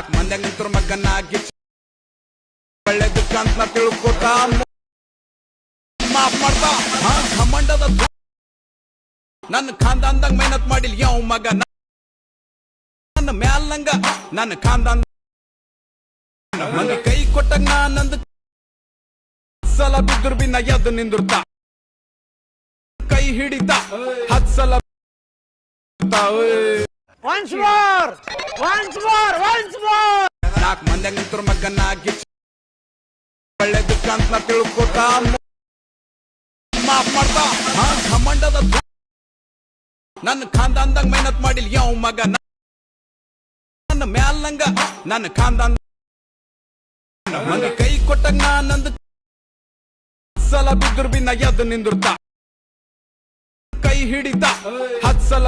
ನಾಲ್ಕು ಮಂದ್ಯಾಗ ನಿಂತರ ಮಗನಾಗಿ ಒಳ್ಳೆದಕ್ಕಂತ ತಿಳ್ಕೊತ ಮಾಫ್ ಮಾಡ್ತಾ ಘಮಂಡದ ನನ್ನ ಖಾನ್ದಾನ್ದಾಗ ಮೆಹನತ್ ಮಾಡಿಲ್ ಯಾವ ಮಗ ನನ್ನ ಮ್ಯಾಲ್ ನಂಗ ನನ್ನ ಖಾನ್ದಾನ್ ಮಂದಿ ಕೈ ಕೊಟ್ಟಾಗ ನಾನಂದ ಸಲ ಬಿದ್ರು ಬಿನ್ನ ಎದ್ದು ನಿಂದಿರ್ತ ಕೈ ಹಿಡಿತ 10 ಸಲ ನಾಲ್ಕು ಮಂದ್ಯಾಗ ನಿಂತರ ಮಗನಾಗಿ ಒಳ್ಳೆದಕ್ಕಂತ ತಿಳ್ಕೊತ ಮಾಫ್ ಮಾಡ್ತಾ ಘಮಂಡದ ನನ್ನ ಖಾನ್ದಾನ್ದಾಗ ಮೆಹನತ್ ಮಾಡಿಲ್ ಯಾವ ಮಗ ನನ್ನ ಮ್ಯಾಲ್ ನಂಗ ನನ್ನ ಖಾನ್ದಾನ್ ಮಂದಿ ಕೈ ಕೊಟ್ಟಾಗ ನಾನಂದ ಸಲ ಬಿದ್ರು ಬಿನ್ನ ಎದ್ದು ನಿಂದಿರ್ತ ಕೈ ಹಿಡಿತ 10 ಸಲ